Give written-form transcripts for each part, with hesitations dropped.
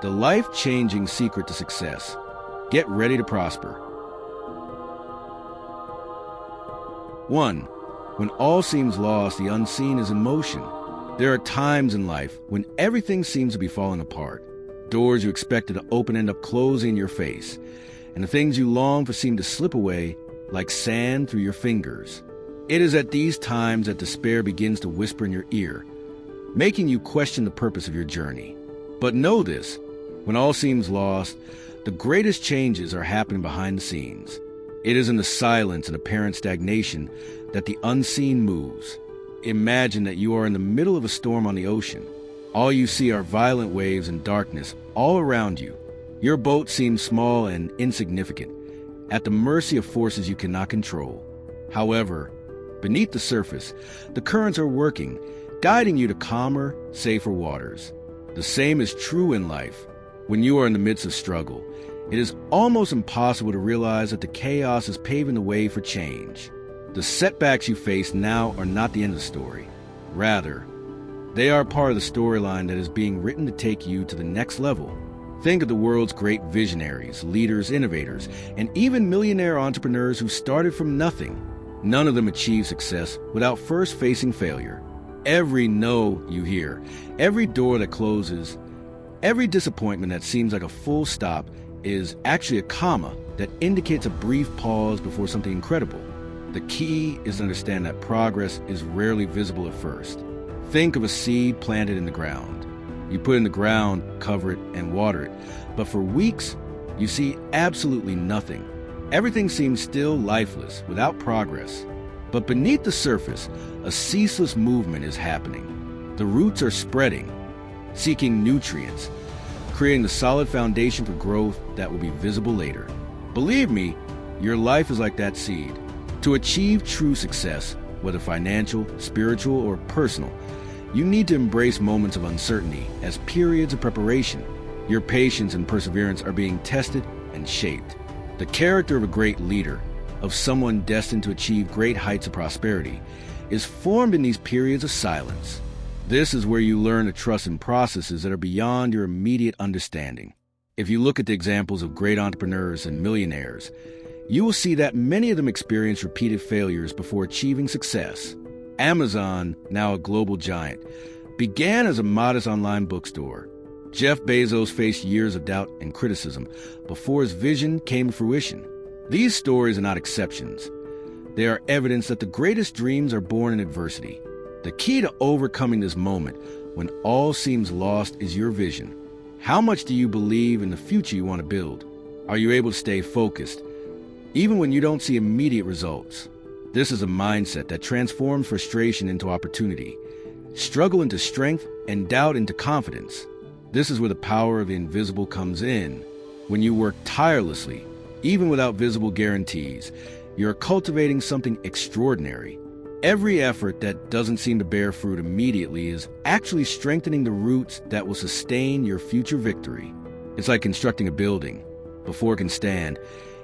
the life-changing secret to success. Get ready to prosper. 1. When all seems lost, the unseen is in motion. There are times in life when everything seems to be falling apart. Doors you expected to open end up closing in your face, and the things you long for seem to slip away like sand through your fingers. It is at these times that despair begins to whisper in your ear, making you question the purpose of your journey. But know this, when all seems lost, the greatest changes are happening behind the scenes. It is in the silence and apparent stagnation that the unseen moves. Imagine that you are in the middle of a storm on the ocean. All you see are violent waves and darkness all around you. Your boat seems small and insignificant, at the mercy of forces you cannot control. However, beneath the surface, the currents are working, guiding you to calmer, safer waters. The same is true in life. When you are in the midst of struggle, it is almost impossible to realize that the chaos is paving the way for change. The setbacks you face now are not the end of the story. Rather, they are part of the storyline that is being written to take you to the next level. Think of the world's great visionaries, leaders, innovators, and even millionaire entrepreneurs who started from nothing. None of them achieved success without first facing failure. Every no you hear, every door that closes, every disappointment that seems like a full stop is actually a comma that indicates a brief pause before something incredible. The key is to understand that progress is rarely visible at first. Think of a seed planted in the ground. You put it in the ground, cover it, and water it. But for weeks, you see absolutely nothing. Everything seems still lifeless, without progress. But beneath the surface, a ceaseless movement is happening. The roots are spreading, seeking nutrients, creating the solid foundation for growth that will be visible later. Believe me, your life is like that seed. To achieve true success, whether financial, spiritual, or personal, you need to embrace moments of uncertainty as periods of preparation. Your patience and perseverance are being tested and shaped. The character of a great leader, of someone destined to achieve great heights of prosperity, is formed in these periods of silence. This is where you learn to trust in processes that are beyond your immediate understanding. If you look at the examples of great entrepreneurs and millionaires, you will see that many of them experienced repeated failures before achieving success. Amazon, now a global giant, began as a modest online bookstore. Jeff Bezos faced years of doubt and criticism before his vision came to fruition. These stories are not exceptions. They are evidence that the greatest dreams are born in adversity. The key to overcoming this moment when all seems lost is your vision. How much do you believe in the future you want to build? Are you able to stay focused, even when you don't see immediate results? This is a mindset that transforms frustration into opportunity, struggle into strength, and doubt into confidence. This is where the power of the invisible comes in. When you work tirelessly, even without visible guarantees, you're cultivating something extraordinary. Every effort that doesn't seem to bear fruit immediately is actually strengthening the roots that will sustain your future victory. It's like constructing a building. Before it can stand,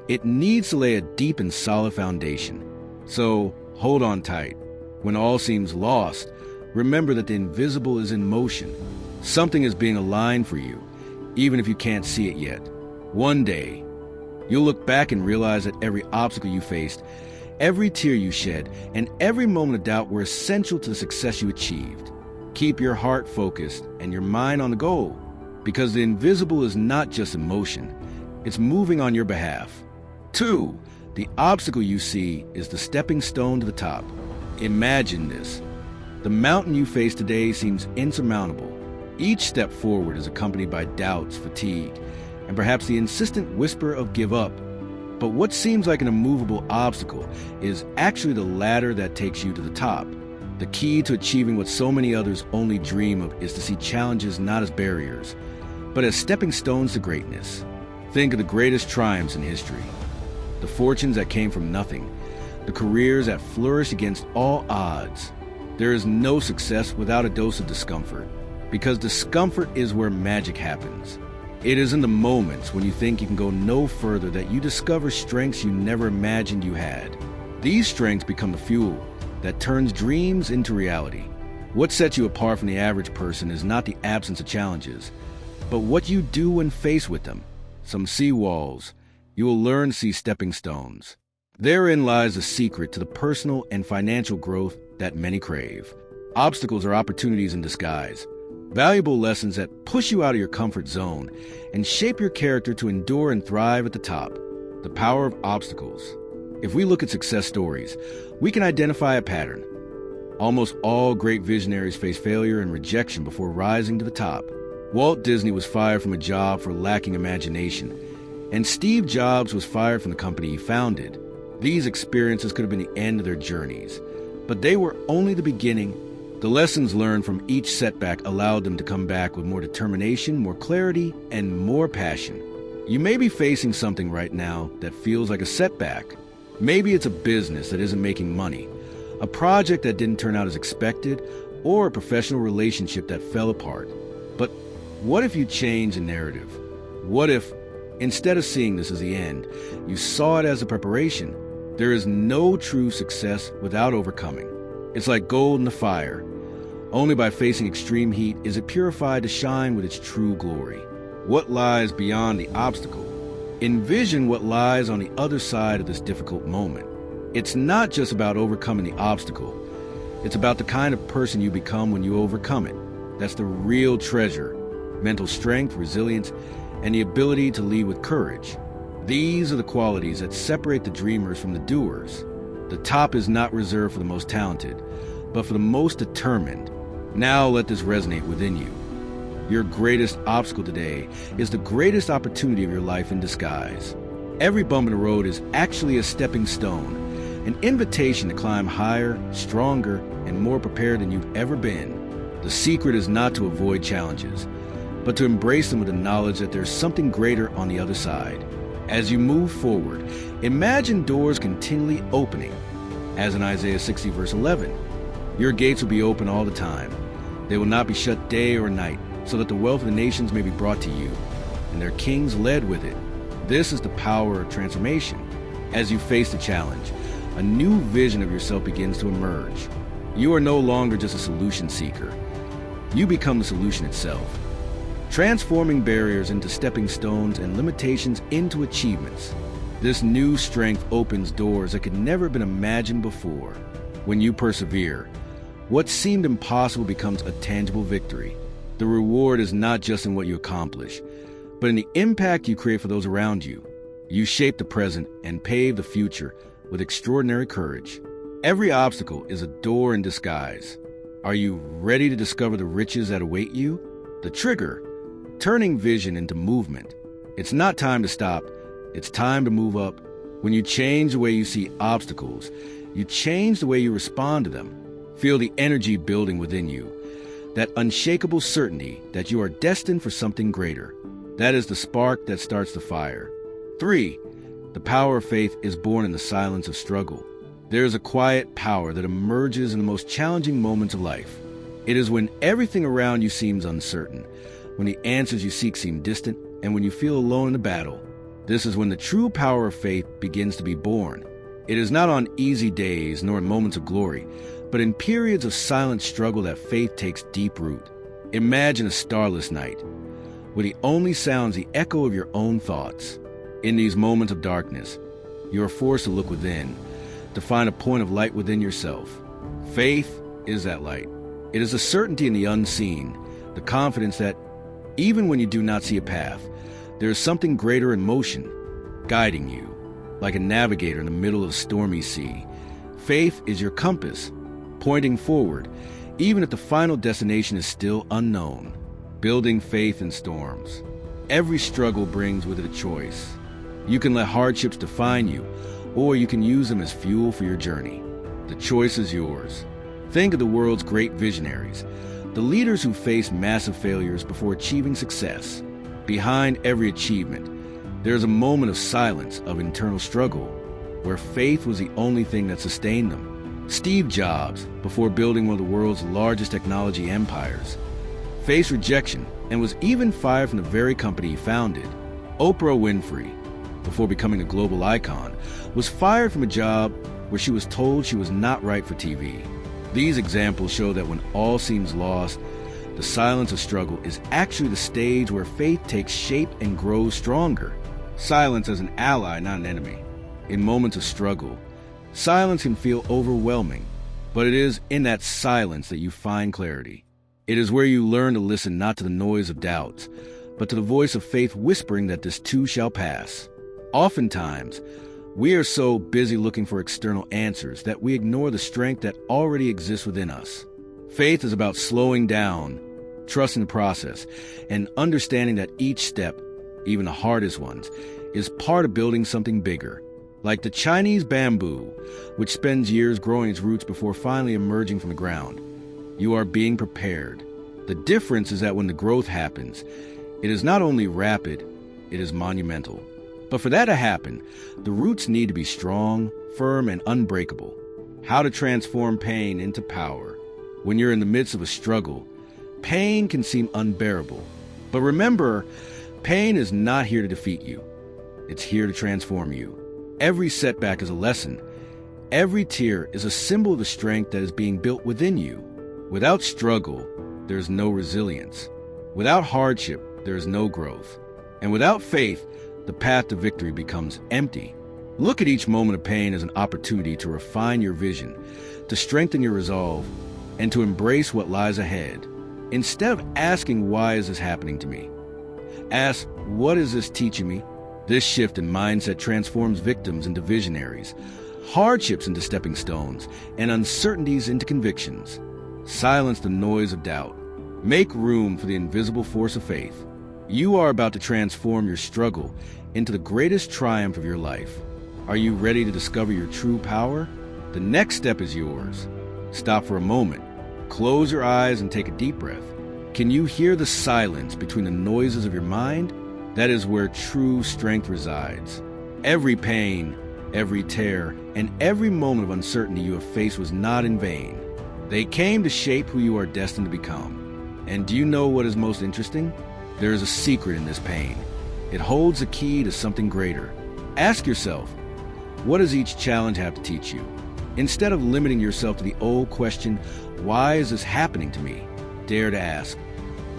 it needs to lay a deep and solid foundation. So hold on tight. When all seems lost, remember that the invisible is in motion. Something is being aligned for you, even if you can't see it yet. One day, you'll look back and realize that every obstacle you faced, every tear you shed, and every moment of doubt were essential to the success you achieved. Keep your heart focused and your mind on the goal, because the invisible is not just emotion, it's moving on your behalf. 2. The obstacle you see is the stepping stone to the top. Imagine this. The mountain you face today seems insurmountable. Each step forward is accompanied by doubts, fatigue, and perhaps the insistent whisper of give up. But what seems like an immovable obstacle is actually the ladder that takes you to the top. The key to achieving what so many others only dream of is to see challenges not as barriers, but as stepping stones to greatness. Think of the greatest triumphs in history. The fortunes that came from nothing, the careers that flourished against all odds. There is no success without a dose of discomfort, because discomfort is where magic happens. It is in the moments when you think you can go no further that you discover strengths you never imagined you had. These strengths become the fuel that turns dreams into reality. What sets you apart from the average person is not the absence of challenges, but what you do when faced with them. Some see walls. You will learn to see stepping stones. Therein lies the secret to the personal and financial growth that many crave. Obstacles are opportunities in disguise. Valuable lessons that push you out of your comfort zone and shape your character to endure and thrive at the top. The power of obstacles. If we look at success stories, we can identify a pattern. Almost all great visionaries face failure and rejection before rising to the top. Walt Disney was fired from a job for lacking imagination, and Steve Jobs was fired from the company he founded. These experiences could have been the end of their journeys, but they were only the beginning. The lessons learned from each setback allowed them to come back with more determination, more clarity, and more passion. You may be facing something right now that feels like a setback. Maybe it's a business that isn't making money, a project that didn't turn out as expected, or a professional relationship that fell apart. But what if you change the narrative? What if, instead of seeing this as the end, you saw it as a preparation? There is no true success without overcoming. It's like gold in the fire. Only by facing extreme heat is it purified to shine with its true glory. What lies beyond the obstacle? Envision what lies on the other side of this difficult moment. It's not just about overcoming the obstacle. It's about the kind of person you become when you overcome it. That's the real treasure. Mental strength, resilience, and the ability to lead with courage. These are the qualities that separate the dreamers from the doers. The top is not reserved for the most talented, but for the most determined. Now let this resonate within you. Your greatest obstacle today is the greatest opportunity of your life in disguise. Every bump in the road is actually a stepping stone, an invitation to climb higher, stronger, and more prepared than you've ever been. The secret is not to avoid challenges, but to embrace them with the knowledge that there's something greater on the other side. As you move forward, imagine doors continually opening. As in Isaiah 60 verse 11, your gates will be open all the time. They will not be shut day or night, so that the wealth of the nations may be brought to you, and their kings led with it. This is the power of transformation. As you face the challenge, a new vision of yourself begins to emerge. You are no longer just a solution seeker. You become the solution itself, transforming barriers into stepping stones and limitations into achievements. This new strength opens doors that could never have been imagined before. When you persevere, what seemed impossible becomes a tangible victory. The reward is not just in what you accomplish, but in the impact you create for those around you. You shape the present and pave the future with extraordinary courage. Every obstacle is a door in disguise. Are you ready to discover the riches that await you? The trigger, turning vision into movement. It's not time to stop. It's time to move up. When you change the way you see obstacles, you change the way you respond to them. Feel the energy building within you, that unshakable certainty that you are destined for something greater. That is the spark that starts the fire. 3. The power of faith is born in the silence of struggle. There is a quiet power that emerges in the most challenging moments of life. It is when everything around you seems uncertain, when the answers you seek seem distant, and when you feel alone in the battle. This is when the true power of faith begins to be born. It is not on easy days nor in moments of glory, but in periods of silent struggle that faith takes deep root. Imagine a starless night, where the only sounds the echo of your own thoughts. In these moments of darkness, you are forced to look within, to find a point of light within yourself. Faith is that light. It is a certainty in the unseen, the confidence that, even when you do not see a path, there is something greater in motion, guiding you, like a navigator in the middle of a stormy sea. Faith is your compass, pointing forward, even if the final destination is still unknown. Building faith in storms. Every struggle brings with it a choice. You can let hardships define you, or you can use them as fuel for your journey. The choice is yours. Think of the world's great visionaries, the leaders who faced massive failures before achieving success. Behind every achievement, there is a moment of silence, of internal struggle, where faith was the only thing that sustained them. Steve Jobs, before building one of the world's largest technology empires, faced rejection and was even fired from the very company he founded. Oprah Winfrey, before becoming a global icon, was fired from a job where she was told she was not right for TV. These examples show that when all seems lost, The silence of struggle is actually the stage where faith takes shape and grows stronger. Silence as an ally, not an enemy. In moments of struggle, silence can feel overwhelming, but it is in that silence that you find clarity. It is where you learn to listen not to the noise of doubts, but to the voice of faith whispering that this too shall pass. Oftentimes, we are so busy looking for external answers that we ignore the strength that already exists within us. Faith is about slowing down, trusting the process, and understanding that each step, even the hardest ones, is part of building something bigger. Like the Chinese bamboo, which spends years growing its roots before finally emerging from the ground. You are being prepared. The difference is that when the growth happens, it is not only rapid, it is monumental. But for that to happen, the roots need to be strong, firm, and unbreakable. How to transform pain into power. When you're in the midst of a struggle, pain can seem unbearable. But remember, pain is not here to defeat you. It's here to transform you. Every setback is a lesson. Every tear is a symbol of the strength that is being built within you. Without struggle, there is no resilience. Without hardship, there is no growth. And without faith, the path to victory becomes empty. Look at each moment of pain as an opportunity to refine your vision, to strengthen your resolve, and to embrace what lies ahead. Instead of asking, why is this happening to me? Ask, what is this teaching me? This shift in mindset transforms victims into visionaries, hardships into stepping stones, and uncertainties into convictions. Silence the noise of doubt. Make room for the invisible force of faith. You are about to transform your struggle into the greatest triumph of your life. Are you ready to discover your true power? The next step is yours. Stop for a moment. Close your eyes and take a deep breath. Can you hear the silence between the noises of your mind? That is where true strength resides. Every pain, every tear, and every moment of uncertainty you have faced was not in vain. They came to shape who you are destined to become. And do you know what is most interesting? There is a secret in this pain. It holds the key to something greater. Ask yourself, what does each challenge have to teach you? Instead of limiting yourself to the old question, why is this happening to me? Dare to ask,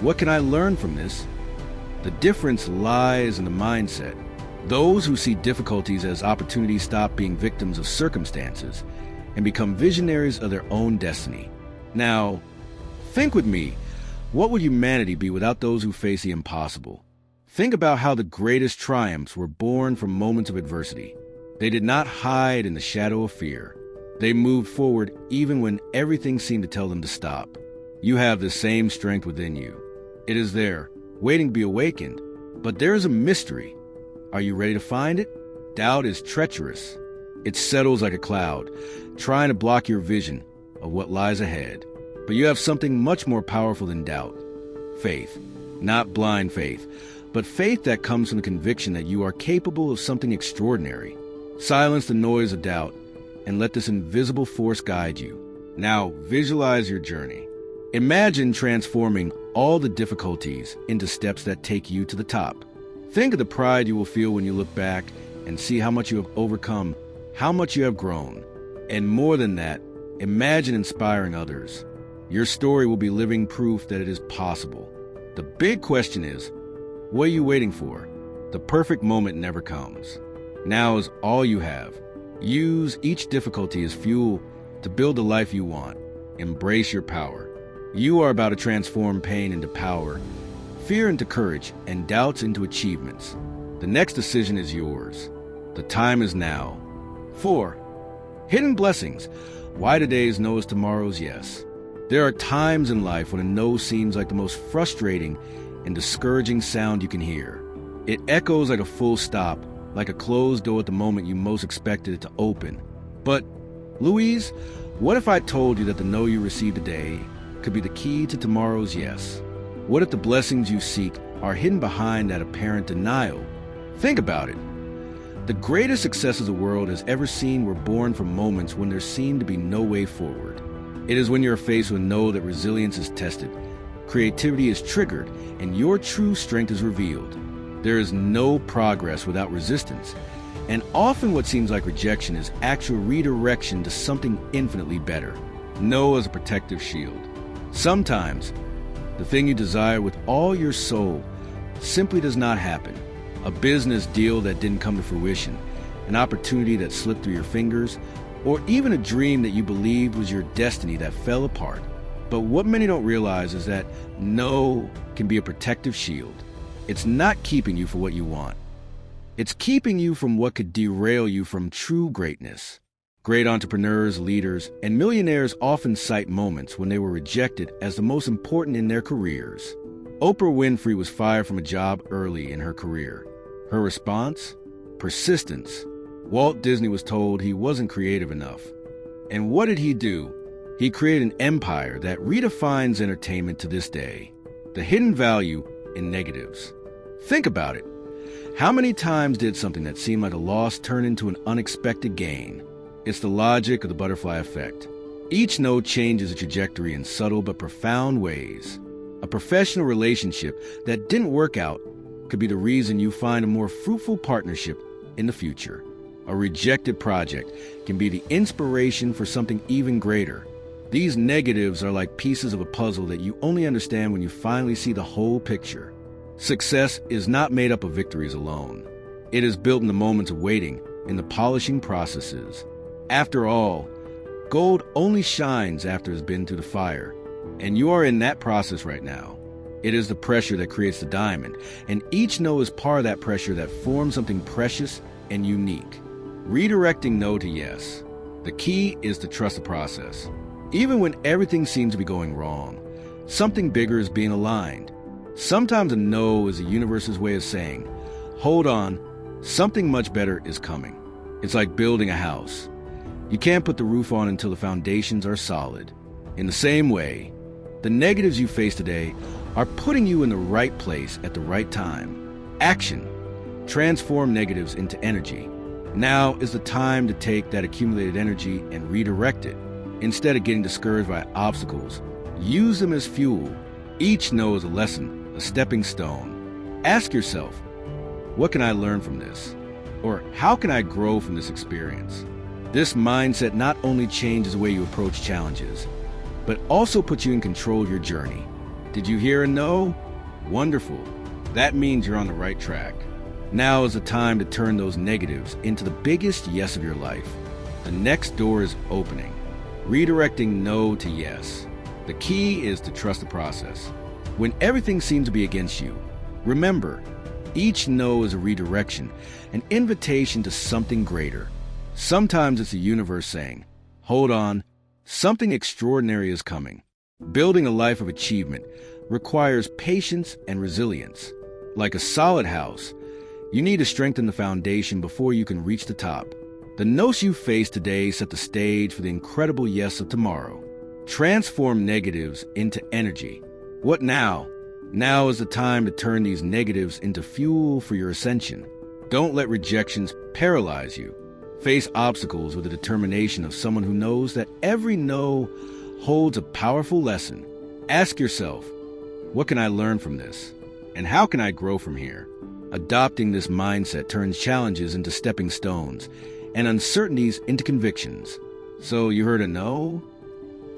what can I learn from this? The difference lies in the mindset. Those who see difficulties as opportunities stop being victims of circumstances and become visionaries of their own destiny. Now, think with me, what would humanity be without those who face the impossible? Think about how the greatest triumphs were born from moments of adversity. They did not hide in the shadow of fear. They moved forward even when everything seemed to tell them to stop. You have the same strength within you. It is there, waiting to be awakened. But there is a mystery. Are you ready to find it? Doubt is treacherous. It settles like a cloud, trying to block your vision of what lies ahead. But you have something much more powerful than doubt. Faith. Not blind faith, but faith that comes from the conviction that you are capable of something extraordinary. Silence the noise of doubt and let this invisible force guide you. Now visualize your journey. Imagine transforming all the difficulties into steps that take you to the top. Think of the pride you will feel when you look back and see how much you have overcome, how much you have grown. And more than that, imagine inspiring others. Your story will be living proof that it is possible. The big question is, what are you waiting for? The perfect moment never comes. Now is all you have. Use each difficulty as fuel to build the life you want. Embrace your power. You are about to transform pain into power, fear into courage, and doubts into achievements. The next decision is yours. The time is now. 4. Hidden blessings. Why today's no is tomorrow's yes. There are times in life when a no seems like the most frustrating and discouraging sound you can hear. It echoes like a full stop, like a closed door at the moment you most expected it to open. But, Louise, what if I told you that the no you received today could be the key to tomorrow's yes? What if the blessings you seek are hidden behind that apparent denial? Think about it. The greatest successes the world has ever seen were born from moments when there seemed to be no way forward. It is when you're faced with no that resilience is tested, creativity is triggered, and your true strength is revealed. There is no progress without resistance, and often what seems like rejection is actual redirection to something infinitely better. No as a protective shield. Sometimes, The thing you desire with all your soul simply does not happen. A business deal that didn't come to fruition, an opportunity that slipped through your fingers, or even a dream that you believed was your destiny that fell apart. But what many don't realize is that no can be a protective shield. It's not keeping you for what you want. It's keeping you from what could derail you from true greatness. Great entrepreneurs, leaders, and millionaires often cite moments when they were rejected as the most important in their careers. Oprah Winfrey was fired from a job early in her career. Her response? Persistence. Walt Disney was told he wasn't creative enough. And what did he do? He created an empire that redefines entertainment to this day. The hidden value in negatives. Think about it. How many times did something that seemed like a loss turn into an unexpected gain? It's the logic of the butterfly effect. Each no changes the trajectory in subtle but profound ways. A professional relationship that didn't work out could be the reason you find a more fruitful partnership in the future. A rejected project can be the inspiration for something even greater. These negatives are like pieces of a puzzle that you only understand when you finally see the whole picture. Success is not made up of victories alone. It is built in the moments of waiting, in the polishing processes. After all, gold only shines after it's been through the fire, and you are in that process right now. It is the pressure that creates the diamond, and each no is part of that pressure that forms something precious and unique. Redirecting no to yes. The key is to trust the process. Even when everything seems to be going wrong, something bigger is being aligned. Sometimes a no is the universe's way of saying, hold on, something much better is coming. It's like building a house. You can't put the roof on until the foundations are solid. In the same way, the negatives you face today are putting you in the right place at the right time. Action. Transform negatives into energy. Now is the time to take that accumulated energy and redirect it. Instead of getting discouraged by obstacles, use them as fuel. Each no is a lesson, a stepping stone. Ask yourself, what can I learn from this? Or how can I grow from this experience? This mindset not only changes the way you approach challenges, but also puts you in control of your journey. Did you hear a no? Wonderful. That means you're on the right track. Now is the time to turn those negatives into the biggest yes of your life. The next door is opening. Redirecting no to yes. The key is to trust the process. When everything seems to be against you, remember, each no is a redirection, an invitation to something greater. Sometimes it's the universe saying, hold on, something extraordinary is coming. Building a life of achievement requires patience and resilience. Like a solid house, you need to strengthen the foundation before you can reach the top. The no's you face today set the stage for the incredible yes of tomorrow. Transform negatives into energy. What now? Now is the time to turn these negatives into fuel for your ascension. Don't let rejections paralyze you. Face obstacles with the determination of someone who knows that every no holds a powerful lesson. Ask yourself, what can I learn from this? And how can I grow from here? Adopting this mindset turns challenges into stepping stones and uncertainties into convictions. So you heard a no?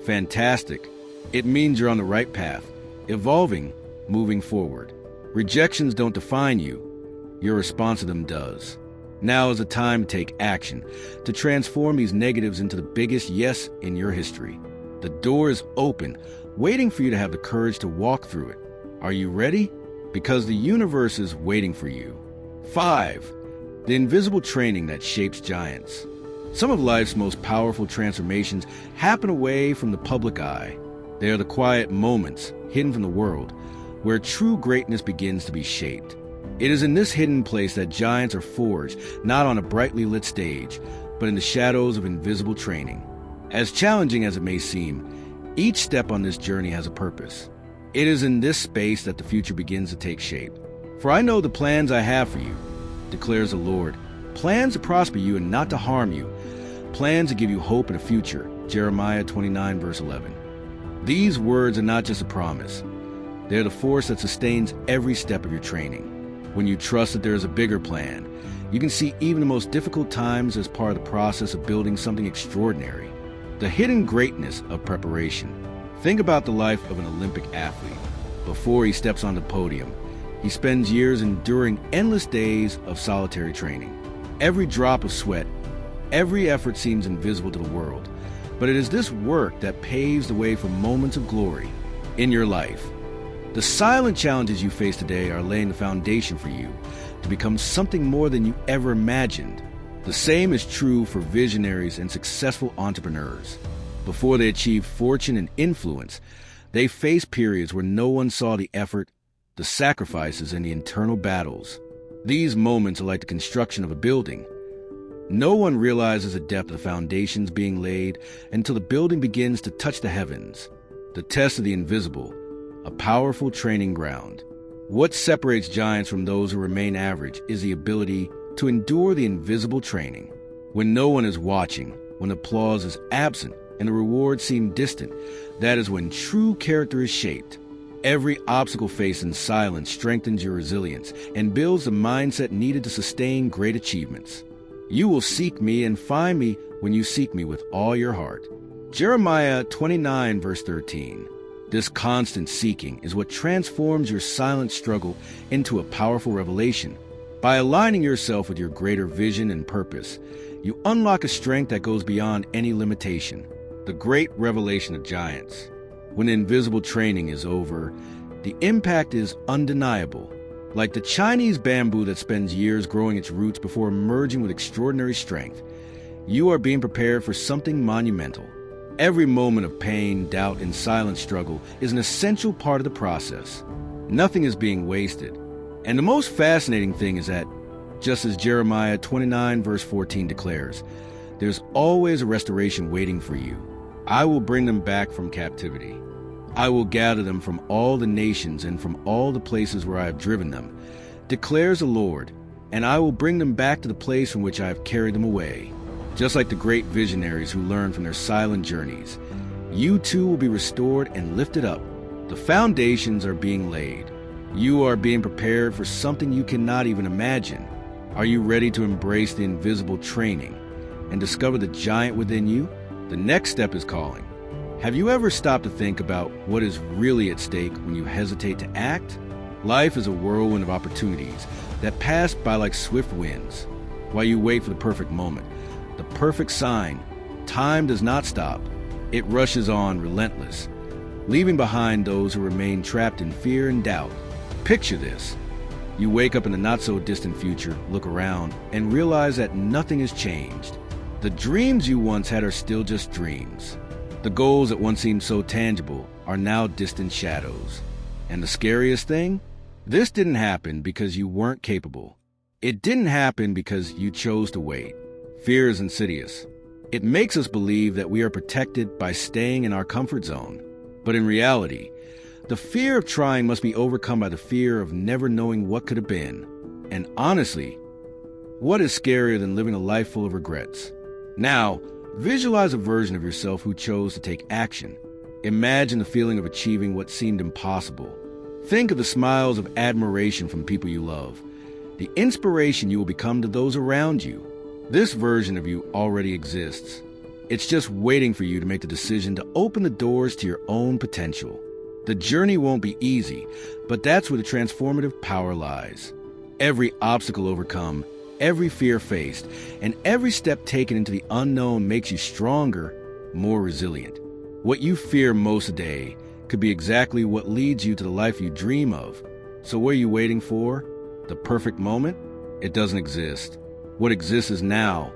Fantastic. It means you're on the right path, evolving, moving forward. Rejections don't define you. Your response to them does. Now is the time to take action, to transform these negatives into the biggest yes in your history. The door is open, waiting for you to have the courage to walk through it. Are you ready? Because the universe is waiting for you. 5. The invisible training that shapes giants. Some of life's most powerful transformations happen away from the public eye. They are the quiet moments, hidden from the world, where true greatness begins to be shaped. It is in this hidden place that giants are forged, not on a brightly lit stage, but in the shadows of invisible training. As challenging as it may seem, each step on this journey has a purpose. It is in this space that the future begins to take shape. For I know the plans I have for you, declares the Lord, plans to prosper you and not to harm you, plans to give you hope and a future, Jeremiah 29, verse 11. These words are not just a promise. They are the force that sustains every step of your training. When you trust that there is a bigger plan, you can see even the most difficult times as part of the process of building something extraordinary. The hidden greatness of preparation. Think about the life of an Olympic athlete. before he steps on the podium. He spends years enduring endless days of solitary training. Every drop of sweat, every effort seems invisible to the world. But it is this work that paves the way for moments of glory in your life. The silent challenges you face today are laying the foundation for you to become something more than you ever imagined. The same is true for visionaries and successful entrepreneurs. Before they achieve fortune and influence, they face periods where no one saw the effort, the sacrifices, and the internal battles. These moments are like the construction of a building. No one realizes the depth of the foundations being laid until the building begins to touch the heavens. The test of the invisible, a powerful training ground. What separates giants from those who remain average is the ability to endure the invisible training. When no one is watching, when applause is absent, and the rewards seem distant, that is when true character is shaped. Every obstacle faced in silence strengthens your resilience and builds the mindset needed to sustain great achievements. You will seek me and find me when you seek me with all your heart. Jeremiah 29, verse 13. This constant seeking is what transforms your silent struggle into a powerful revelation. By aligning yourself with your greater vision and purpose, you unlock a strength that goes beyond any limitation. The great revelation of giants. When invisible training is over, the impact is undeniable. Like the Chinese bamboo that spends years growing its roots before emerging with extraordinary strength, you are being prepared for something monumental. Every moment of pain, doubt, and silent struggle is an essential part of the process. Nothing is being wasted. And the most fascinating thing is that, just as Jeremiah 29 verse 14 declares, there's always a restoration waiting for you. I will bring them back from captivity. I will gather them from all the nations and from all the places where I have driven them, declares the Lord, and I will bring them back to the place from which I have carried them away. Just like the great visionaries who learned from their silent journeys, you too will be restored and lifted up. The foundations are being laid. You are being prepared for something you cannot even imagine. Are you ready to embrace the invisible training and discover the giant within you? The next step is calling. Have you ever stopped to think about what is really at stake when you hesitate to act? Life is a whirlwind of opportunities that pass by like swift winds. While you wait for the perfect moment, the perfect sign, time does not stop. It rushes on relentless, leaving behind those who remain trapped in fear and doubt. Picture this. You wake up in the not-so-distant future, look around, and realize that nothing has changed. The dreams you once had are still just dreams. The goals that once seemed so tangible are now distant shadows. And the scariest thing? This didn't happen because you weren't capable. It didn't happen because you chose to wait. Fear is insidious. It makes us believe that we are protected by staying in our comfort zone. But in reality, the fear of trying must be overcome by the fear of never knowing what could have been. And honestly, what is scarier than living a life full of regrets? Now, visualize a version of yourself who chose to take action. Imagine the feeling of achieving what seemed impossible. Think of the smiles of admiration from people you love, the inspiration you will become to those around you. This version of you already exists. It's just waiting for you to make the decision to open the doors to your own potential. The journey won't be easy, but that's where the transformative power lies. Every obstacle overcome, every fear faced, and every step taken into the unknown makes you stronger, more resilient. What you fear most today could be exactly what leads you to the life you dream of. So what are you waiting for? The perfect moment? It doesn't exist. What exists is now,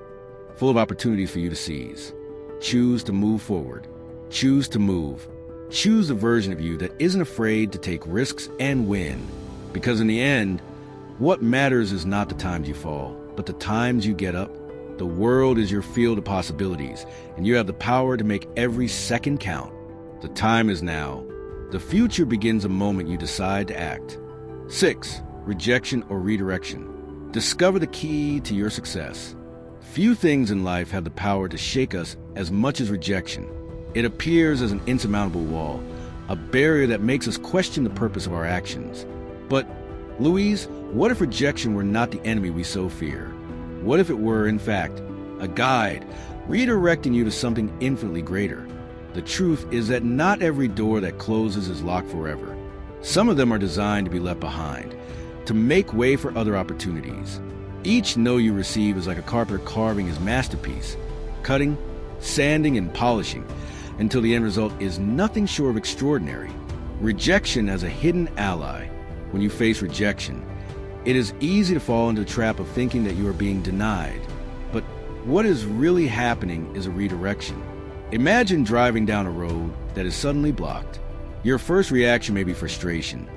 full of opportunities for you to seize. Choose to move forward. Choose to move. Choose the version of you that isn't afraid to take risks and win. Because in the end, what matters is not the times you fall, but the times you get up. The world is your field of possibilities, and you have the power to make every second count. The time is now. The future begins the moment you decide to act. 6. Rejection or redirection. Discover the key to your success. Few things in life have the power to shake us as much as rejection. It appears as an insurmountable wall, a barrier that makes us question the purpose of our actions. But, Louise, what if rejection were not the enemy we so fear? What if it were, in fact, a guide, redirecting you to something infinitely greater? The truth is that not every door that closes is locked forever. Some of them are designed to be left behind, to make way for other opportunities. Each no you receive is like a carpenter carving his masterpiece, cutting, sanding, and polishing, until the end result is nothing short of extraordinary. Rejection as a hidden ally. When you face rejection, it is easy to fall into the trap of thinking that you are being denied. But what is really happening is a redirection. Imagine driving down a road that is suddenly blocked. Your first reaction may be frustration,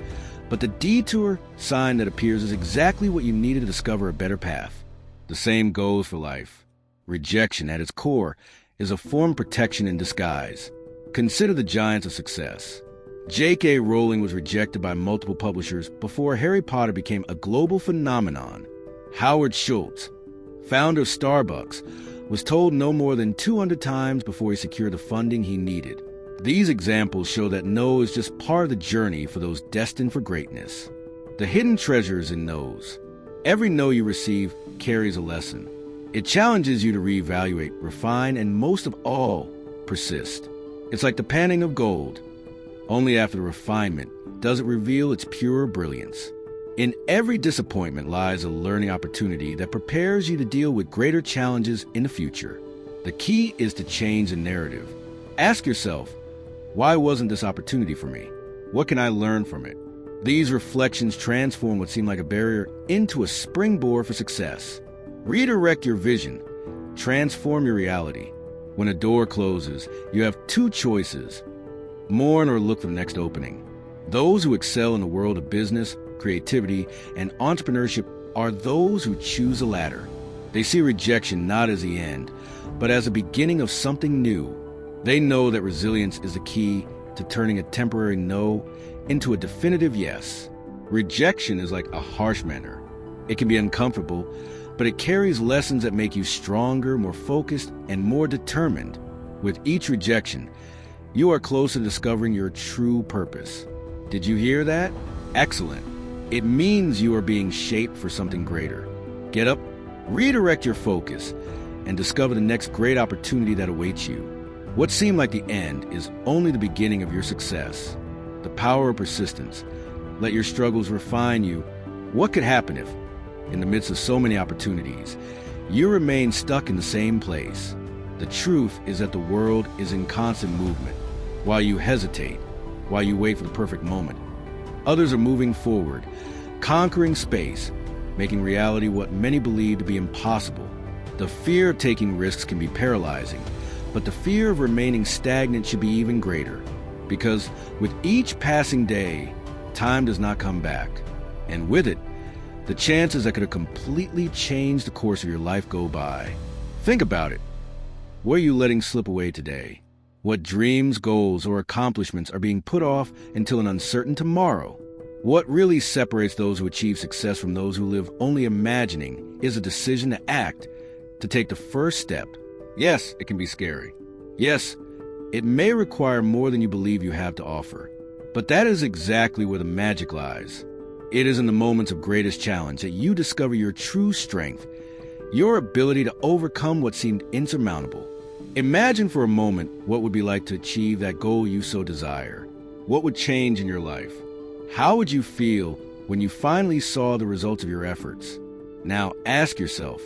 but the detour sign that appears is exactly what you needed to discover a better path. The same goes for life. Rejection, at its core, is a form of protection in disguise. Consider the giants of success. J.K. Rowling was rejected by multiple publishers before Harry Potter became a global phenomenon. Howard Schultz, founder of Starbucks, was told no more than 200 times before he secured the funding he needed. These examples show that no is just part of the journey for those destined for greatness. The hidden treasures in no's. Every no you receive carries a lesson. It challenges you to reevaluate, refine, and most of all, persist. It's like the panning of gold. Only after the refinement does it reveal its pure brilliance. In every disappointment lies a learning opportunity that prepares you to deal with greater challenges in the future. The key is to change the narrative. Ask yourself, why wasn't this opportunity for me? What can I learn from it? These reflections transform what seemed like a barrier into a springboard for success. Redirect your vision. Transform your reality. When a door closes, you have two choices: mourn or look for the next opening. Those who excel in the world of business, creativity, and entrepreneurship are those who choose the latter. They see rejection not as the end, but as a beginning of something new. They know that resilience is the key to turning a temporary no into a definitive yes. Rejection is like a harsh manner. It can be uncomfortable, but it carries lessons that make you stronger, more focused, and more determined. With each rejection, you are closer to discovering your true purpose. Did you hear that? Excellent. It means you are being shaped for something greater. Get up, redirect your focus, and discover the next great opportunity that awaits you. What seemed like the end is only the beginning of your success. The power of persistence. Let your struggles refine you. What could happen if, in the midst of so many opportunities, you remain stuck in the same place? The truth is that the world is in constant movement. While you hesitate, while you wait for the perfect moment, others are moving forward, conquering space, making reality what many believe to be impossible. The fear of taking risks can be paralyzing, but the fear of remaining stagnant should be even greater, because with each passing day, time does not come back, and with it, the chances that could have completely changed the course of your life go by. Think about it. What are you letting slip away today? What dreams, goals, or accomplishments are being put off until an uncertain tomorrow? What really separates those who achieve success from those who live only imagining is a decision to act, to take the first step. Yes, it can be scary. Yes, it may require more than you believe you have to offer. But that is exactly where the magic lies. It is in the moments of greatest challenge that you discover your true strength, your ability to overcome what seemed insurmountable. Imagine for a moment what would be like to achieve that goal you so desire. What would change in your life? How would you feel when you finally saw the results of your efforts? Now ask yourself,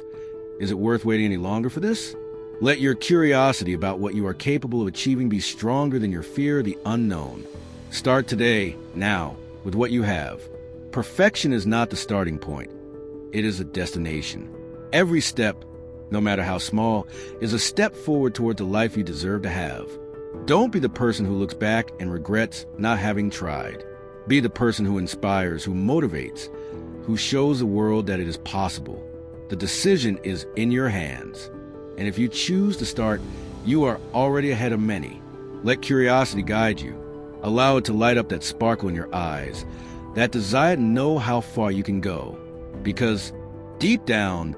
is it worth waiting any longer for this? Let your curiosity about what you are capable of achieving be stronger than your fear of the unknown. Start today, now, with what you have. Perfection is not the starting point. It is a destination. Every step, no matter how small, is a step forward toward the life you deserve to have. Don't be the person who looks back and regrets not having tried. Be the person who inspires, who motivates, who shows the world that it is possible. The decision is in your hands. And if you choose to start, you are already ahead of many. Let curiosity guide you. Allow it to light up that sparkle in your eyes, that desire to know how far you can go. Because deep down,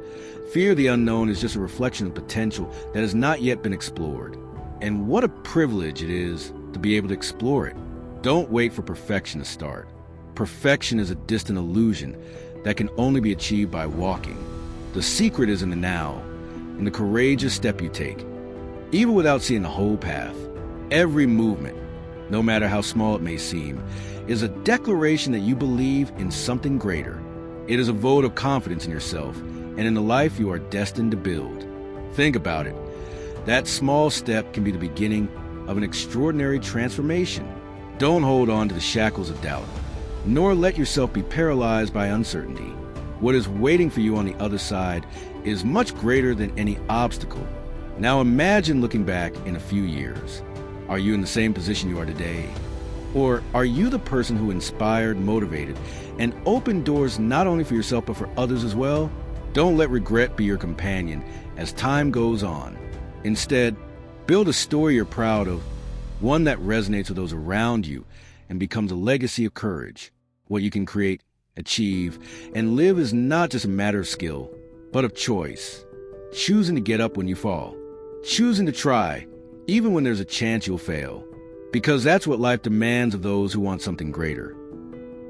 fear of the unknown is just a reflection of potential that has not yet been explored. And what a privilege it is to be able to explore it. Don't wait for perfection to start. Perfection is a distant illusion that can only be achieved by walking. The secret is in the now, in the courageous step you take. Even without seeing the whole path, every movement, no matter how small it may seem, is a declaration that you believe in something greater. It is a vote of confidence in yourself and in the life you are destined to build. Think about it. That small step can be the beginning of an extraordinary transformation. Don't hold on to the shackles of doubt, nor let yourself be paralyzed by uncertainty. What is waiting for you on the other side is much greater than any obstacle. Now imagine looking back in a few years. Are you in the same position you are today? Or are you the person who inspired, motivated, and opened doors not only for yourself but for others as well? Don't let regret be your companion as time goes on. Instead, build a story you're proud of, one that resonates with those around you and becomes a legacy of courage. What you can create, achieve, and live is not just a matter of skill, but of choice. Choosing to get up when you fall. Choosing to try, even when there's a chance you'll fail. Because that's what life demands of those who want something greater.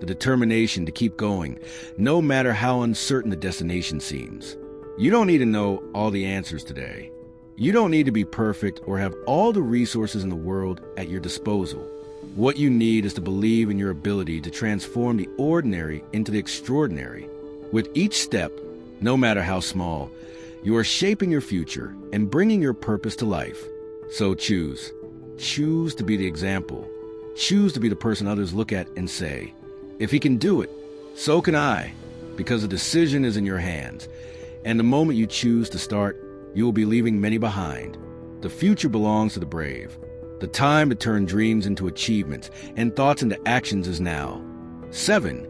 The determination to keep going, no matter how uncertain the destination seems. You don't need to know all the answers today. You don't need to be perfect or have all the resources in the world at your disposal. What you need is to believe in your ability to transform the ordinary into the extraordinary. With each step, no matter how small, you are shaping your future and bringing your purpose to life. So choose. Choose to be the example. Choose to be the person others look at and say, if he can do it, so can I. Because the decision is in your hands. And the moment you choose to start, you will be leaving many behind. The future belongs to the brave. The time to turn dreams into achievements and thoughts into actions is now. 7.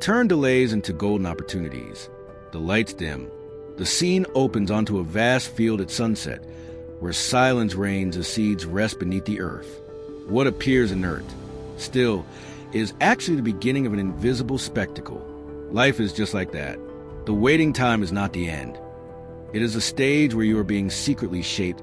Turn delays into golden opportunities. The lights dim. The scene opens onto a vast field at sunset, where silence reigns as seeds rest beneath the earth. What appears inert, still, is actually the beginning of an invisible spectacle. Life is just like that. The waiting time is not the end. It is a stage where you are being secretly shaped.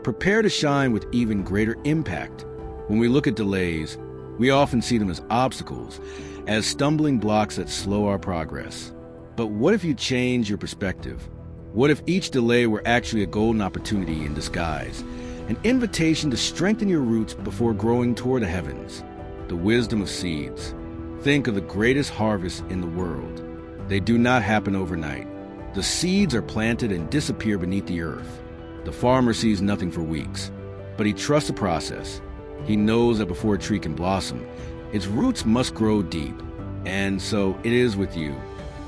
Prepare to shine with even greater impact. When we look at delays, we often see them as obstacles, as stumbling blocks that slow our progress. But what if you change your perspective? What if each delay were actually a golden opportunity in disguise, an invitation to strengthen your roots before growing toward the heavens? The wisdom of seeds. Think of the greatest harvest in the world. They do not happen overnight. The seeds are planted and disappear beneath the earth. The farmer sees nothing for weeks, but he trusts the process. He knows that before a tree can blossom, its roots must grow deep. And so it is with you.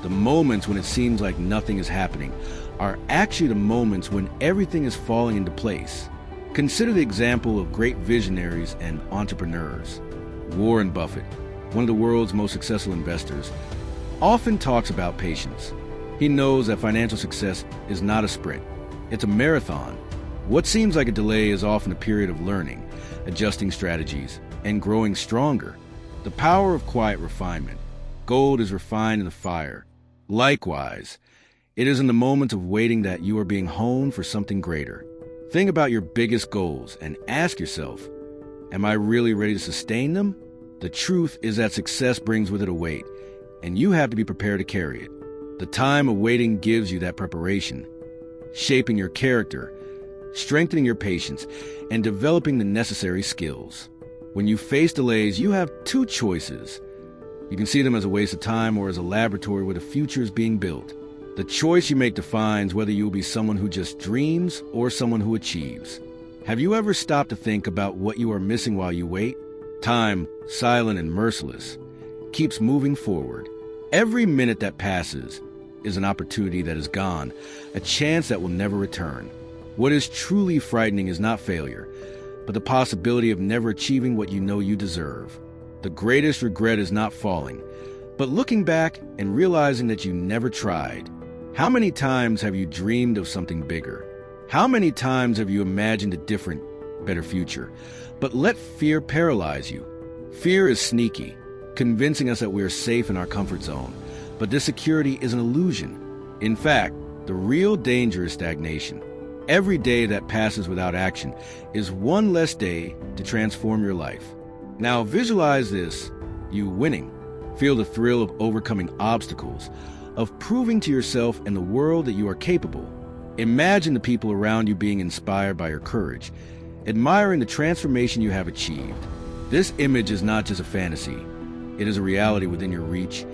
The moments when it seems like nothing is happening are actually the moments when everything is falling into place. Consider the example of great visionaries and entrepreneurs. Warren Buffett, one of the world's most successful investors, often talks about patience. He knows that financial success is not a sprint, it's a marathon. What seems like a delay is often a period of learning, adjusting strategies, and growing stronger. The power of quiet refinement. Gold is refined in the fire. Likewise, it is in the moment of waiting that you are being honed for something greater. Think about your biggest goals and ask yourself, am I really ready to sustain them? The truth is that success brings with it a weight, and you have to be prepared to carry it. The time of waiting gives you that preparation, shaping your character, strengthening your patience, and developing the necessary skills. When you face delays, you have two choices. You can see them as a waste of time or as a laboratory where the future is being built. The choice you make defines whether you will be someone who just dreams or someone who achieves. Have you ever stopped to think about what you are missing while you wait? Time, silent and merciless, keeps moving forward. Every minute that passes is an opportunity that is gone, a chance that will never return. What is truly frightening is not failure, but the possibility of never achieving what you know you deserve. The greatest regret is not falling, but looking back and realizing that you never tried. How many times have you dreamed of something bigger? How many times have you imagined a different, better future, but let fear paralyze you? Fear is sneaky, convincing us that we are safe in our comfort zone, but this security is an illusion. In fact, the real danger is stagnation. Every day that passes without action is one less day to transform your life. Now visualize this, you winning. Feel the thrill of overcoming obstacles, of proving to yourself and the world that you are capable. Imagine the people around you being inspired by your courage, admiring the transformation you have achieved. This image is not just a fantasy. It is a reality within your reach,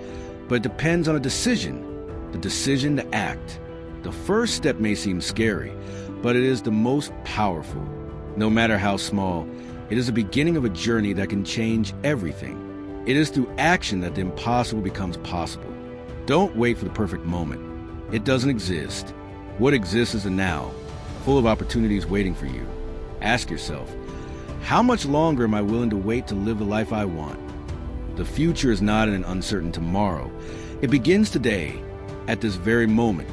but it depends on a decision, the decision to act. The first step may seem scary, but it is the most powerful. No matter how small, it is the beginning of a journey that can change everything. It is through action that the impossible becomes possible. Don't wait for the perfect moment. It doesn't exist. What exists is the now, full of opportunities waiting for you. Ask yourself, how much longer am I willing to wait to live the life I want? The future is not in an uncertain tomorrow. It begins today, at this very moment,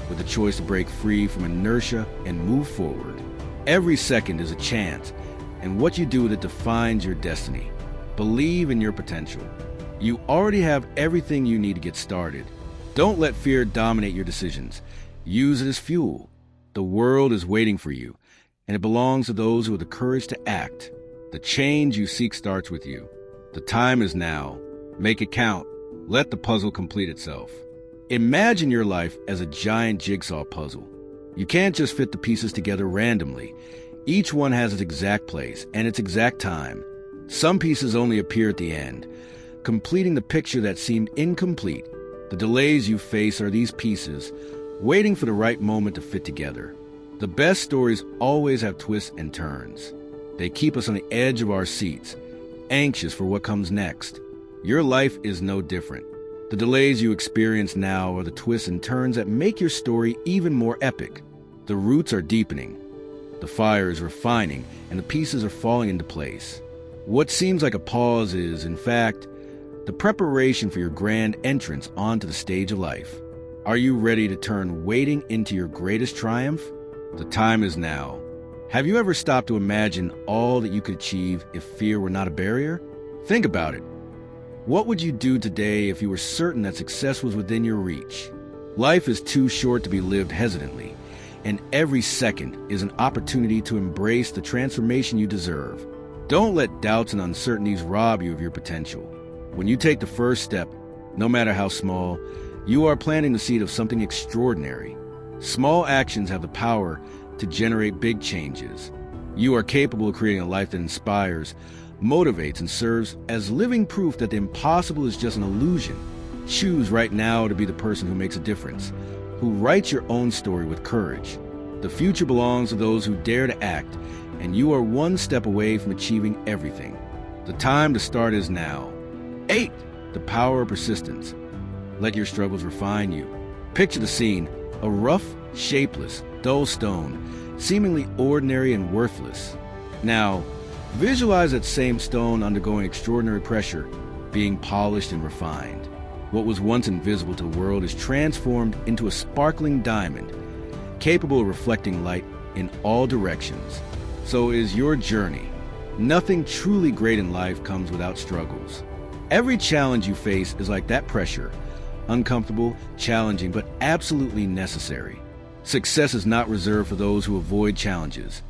with the choice to break free from inertia and move forward. Every second is a chance, and what you do with it defines your destiny. Believe in your potential. You already have everything you need to get started. Don't let fear dominate your decisions. Use it as fuel. The world is waiting for you, and it belongs to those who have the courage to act. The change you seek starts with you. The time is now. Make it count. Let the puzzle complete itself. Imagine your life as a giant jigsaw puzzle. You can't just fit the pieces together randomly. Each one has its exact place and its exact time. Some pieces only appear at the end, completing the picture that seemed incomplete. The delays you face are these pieces, waiting for the right moment to fit together. The best stories always have twists and turns. They keep us on the edge of our seats, anxious for what comes next. Your life is no different. The delays you experience now are the twists and turns that make your story even more epic. The roots are deepening, the fire is refining, and the pieces are falling into place. What seems like a pause is, in fact, the preparation for your grand entrance onto the stage of life. Are you ready to turn waiting into your greatest triumph? The time is now. Have you ever stopped to imagine all that you could achieve if fear were not a barrier? Think about it. What would you do today if you were certain that success was within your reach? Life is too short to be lived hesitantly, and every second is an opportunity to embrace the transformation you deserve. Don't let doubts and uncertainties rob you of your potential. When you take the first step, no matter how small, you are planting the seed of something extraordinary. Small actions have the power to generate big changes. You are capable of creating a life that inspires, motivates, and serves as living proof that the impossible is just an illusion. Choose right now to be the person who makes a difference, who writes your own story with courage. The future belongs to those who dare to act, and you are one step away from achieving everything. The time to start is now. 8. The power of persistence. Let your struggles refine you. Picture the scene, a rough, shapeless, dull stone, seemingly ordinary and worthless. Now, visualize that same stone undergoing extraordinary pressure, being polished and refined. What was once invisible to the world is transformed into a sparkling diamond, capable of reflecting light in all directions. So is your journey. Nothing truly great in life comes without struggles. Every challenge you face is like that pressure, uncomfortable, challenging, but absolutely necessary. Success is not reserved for those who avoid challenges.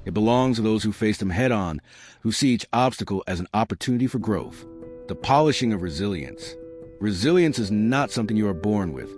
It belongs to those who face them head-on, who see each obstacle as an opportunity for growth. The polishing of resilience. Resilience is not something you are born with.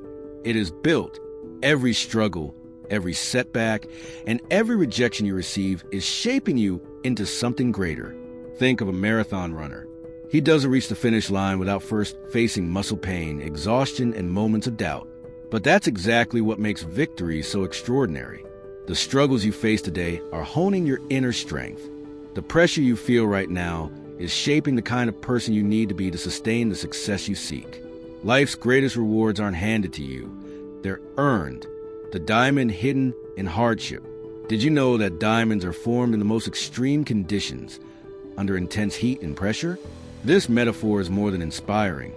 It is built. Every struggle, every setback, and every rejection you receive is shaping you into something greater. Think of a marathon runner. He doesn't reach the finish line without first facing muscle pain, exhaustion, and moments of doubt. But that's exactly what makes victory so extraordinary. The struggles you face today are honing your inner strength. The pressure you feel right now is shaping the kind of person you need to be to sustain the success you seek. Life's greatest rewards aren't handed to you. They're earned. The diamond hidden in hardship. Did you know that diamonds are formed in the most extreme conditions, under intense heat and pressure? This metaphor is more than inspiring.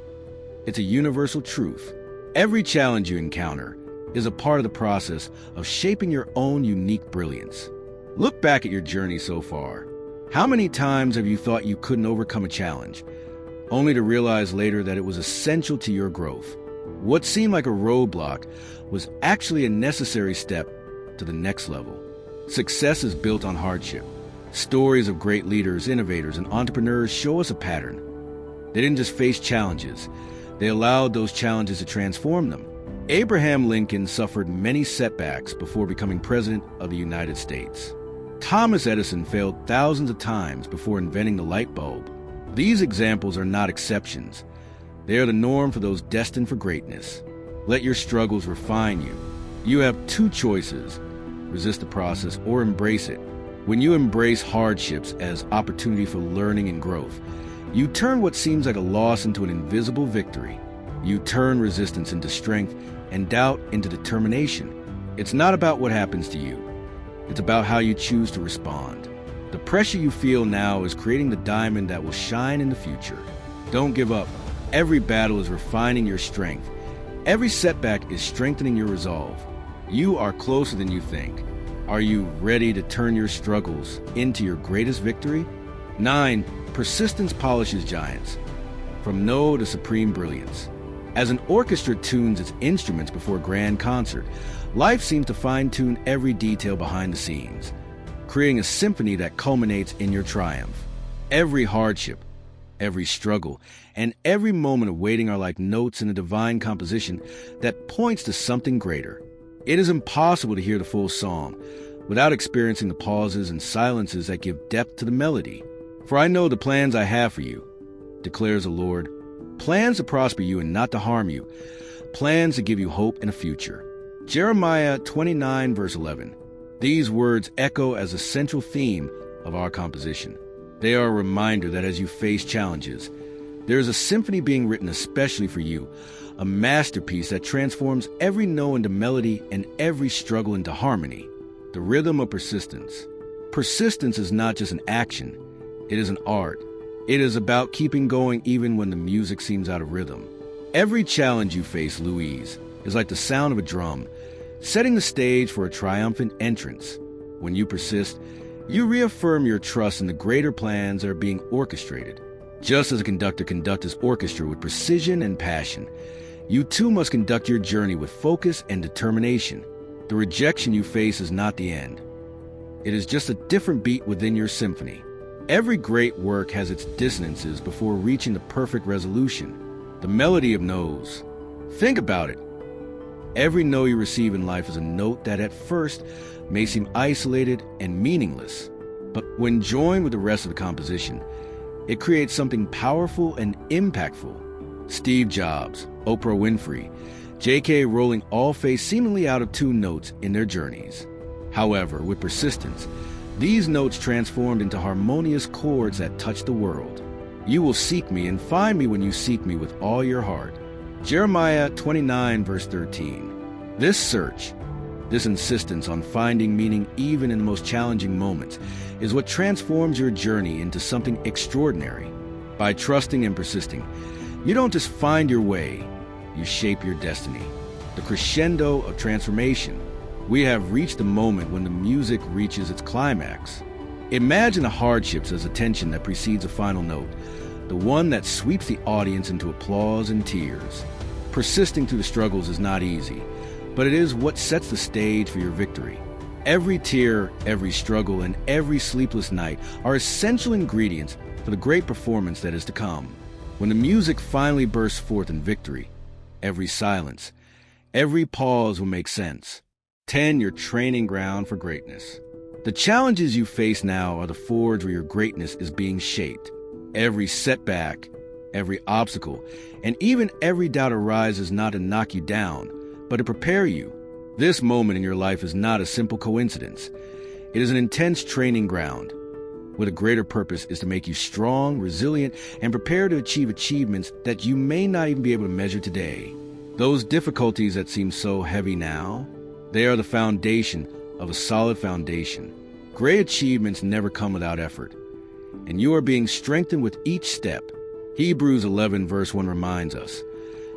It's a universal truth. Every challenge you encounter is a part of the process of shaping your own unique brilliance. Look back at your journey so far. How many times have you thought you couldn't overcome a challenge, only to realize later that it was essential to your growth? What seemed like a roadblock was actually a necessary step to the next level. Success is built on hardship. Stories of great leaders, innovators, and entrepreneurs show us a pattern. They didn't just face challenges. They allowed those challenges to transform them. Abraham Lincoln suffered many setbacks before becoming President of the United States. Thomas Edison failed thousands of times before inventing the light bulb. These examples are not exceptions. They are the norm for those destined for greatness. Let your struggles refine you. You have two choices: resist the process or embrace it. When you embrace hardships as opportunity for learning and growth, you turn what seems like a loss into an invisible victory. You turn resistance into strength and doubt into determination. It's not about what happens to you. It's about how you choose to respond. The pressure you feel now is creating the diamond that will shine in the future. Don't give up. Every battle is refining your strength. Every setback is strengthening your resolve. You are closer than you think. Are you ready to turn your struggles into your greatest victory? 9. Persistence polishes giants. From no to supreme brilliance. As an orchestra tunes its instruments before a grand concert, life seems to fine-tune every detail behind the scenes, creating a symphony that culminates in your triumph. Every hardship, every struggle, and every moment of waiting are like notes in a divine composition that points to something greater. It is impossible to hear the full song without experiencing the pauses and silences that give depth to the melody. For I know the plans I have for you, declares the Lord, plans to prosper you and not to harm you, plans to give you hope and a future. Jeremiah 29 verse 11. These words echo as a central theme of our composition. They are a reminder that as you face challenges, there is a symphony being written especially for you, a masterpiece that transforms every no into melody and every struggle into harmony. The rhythm of persistence. Persistence is not just an action, it is an art. It is about keeping going even when the music seems out of rhythm. Every challenge you face, Louise, is like the sound of a drum, setting the stage for a triumphant entrance. When you persist, you reaffirm your trust in the greater plans that are being orchestrated. Just as a conductor conducts his orchestra with precision and passion, you too must conduct your journey with focus and determination. The rejection you face is not the end. It is just a different beat within your symphony. Every great work has its dissonances before reaching the perfect resolution, the melody of no's. Think about it. Every no you receive in life is a note that at first may seem isolated and meaningless, but when joined with the rest of the composition, it creates something powerful and impactful. Steve Jobs, Oprah Winfrey, J.K. Rowling all face seemingly out-of-tune notes in their journeys. However, with persistence, these notes transformed into harmonious chords that touch the world. You will seek me and find me when you seek me with all your heart. Jeremiah 29 verse 13. This search, this insistence on finding meaning even in the most challenging moments, is what transforms your journey into something extraordinary. By trusting and persisting, you don't just find your way, you shape your destiny. The crescendo of transformation. We have reached the moment when the music reaches its climax. Imagine the hardships as a tension that precedes a final note, the one that sweeps the audience into applause and tears. Persisting through the struggles is not easy, but it is what sets the stage for your victory. Every tear, every struggle, and every sleepless night are essential ingredients for the great performance that is to come. When the music finally bursts forth in victory, every silence, every pause will make sense. 10. Your training ground for greatness. The challenges you face now are the forge where your greatness is being shaped. Every setback, every obstacle, and even every doubt arises not to knock you down, but to prepare you. This moment in your life is not a simple coincidence. It is an intense training ground, with a greater purpose is to make you strong, resilient, and prepared to achieve achievements that you may not even be able to measure today. Those difficulties that seem so heavy now, they are the foundation of a solid foundation. Great achievements never come without effort, and you are being strengthened with each step. Hebrews 11 verse 1 reminds us,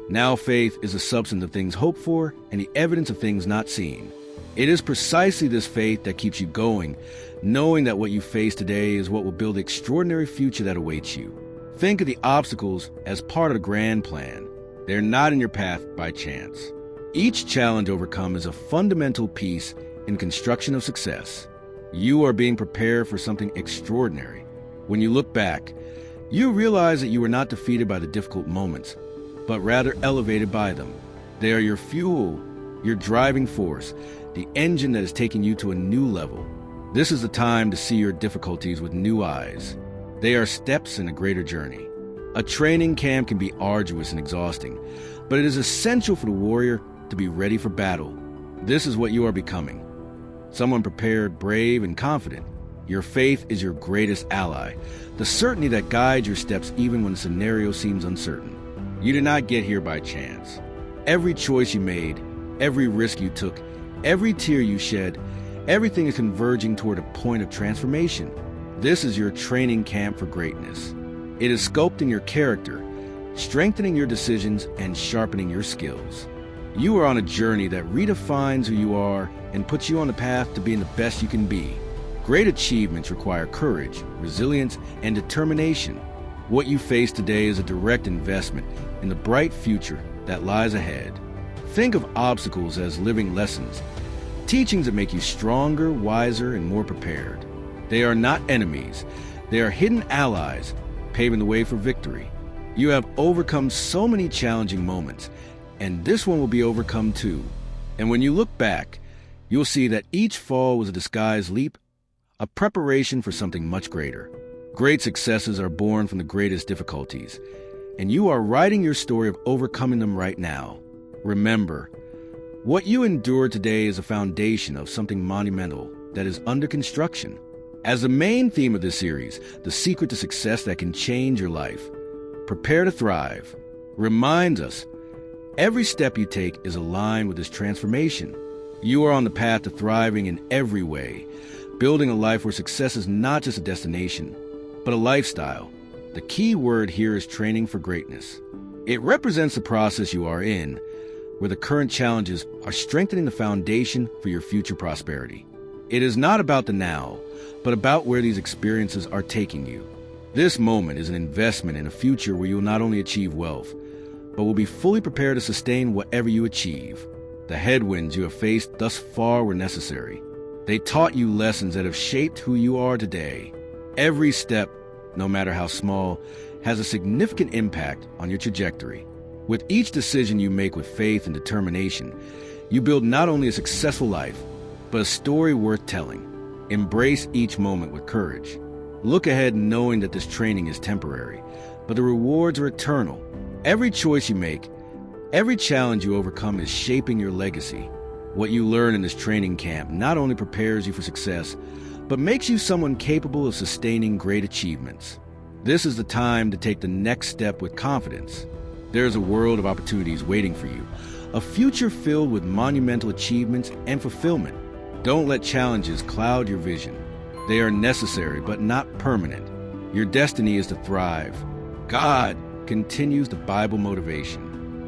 now faith is the substance of things hoped for and the evidence of things not seen. It is precisely this faith that keeps you going, knowing that what you face today is what will build the extraordinary future that awaits you. Think of the obstacles as part of the grand plan. They're not in your path by chance. Each challenge overcome is a fundamental piece in construction of success. You are being prepared for something extraordinary. When you look back, you realize that you were not defeated by the difficult moments, but rather elevated by them. They are your fuel, your driving force, the engine that is taking you to a new level. This is the time to see your difficulties with new eyes. They are steps in a greater journey. A training camp can be arduous and exhausting, but it is essential for the warrior to be ready for battle. This is what you are becoming. Someone prepared, brave, and confident. Your faith is your greatest ally, the certainty that guides your steps even when the scenario seems uncertain. You did not get here by chance. Every choice you made, every risk you took, every tear you shed, everything is converging toward a point of transformation. This is your training camp for greatness. It is sculpting your character, strengthening your decisions, and sharpening your skills. You are on a journey that redefines who you are and puts you on the path to being the best you can be. Great achievements require courage, resilience, and determination. What you face today is a direct investment in the bright future that lies ahead. Think of obstacles as living lessons, teachings that make you stronger, wiser, and more prepared. They are not enemies. They are hidden allies, paving the way for victory. You have overcome so many challenging moments, and this one will be overcome too. And when you look back, you'll see that each fall was a disguised leap, a preparation for something much greater. Great successes are born from the greatest difficulties, and you are writing your story of overcoming them right now. Remember, what you endure today is a foundation of something monumental that is under construction. As the main theme of this series, the secret to success that can change your life, Prepare to Thrive, reminds us every step you take is aligned with this transformation. You are on the path to thriving in every way, building a life where success is not just a destination, but a lifestyle. The key word here is training for greatness. It represents the process you are in, where the current challenges are strengthening the foundation for your future prosperity. It is not about the now, but about where these experiences are taking you. This moment is an investment in a future where you will not only achieve wealth, but will be fully prepared to sustain whatever you achieve. The headwinds you have faced thus far were necessary. They taught you lessons that have shaped who you are today. Every step, no matter how small, has a significant impact on your trajectory. With each decision you make with faith and determination, you build not only a successful life, but a story worth telling. Embrace each moment with courage. Look ahead knowing that this training is temporary, but the rewards are eternal. Every choice you make, every challenge you overcome is shaping your legacy. What you learn in this training camp not only prepares you for success, but makes you someone capable of sustaining great achievements. This is the time to take the next step with confidence. There is a world of opportunities waiting for you, a future filled with monumental achievements and fulfillment. Don't let challenges cloud your vision. They are necessary but not permanent. Your destiny is to thrive. God continues the Bible motivation.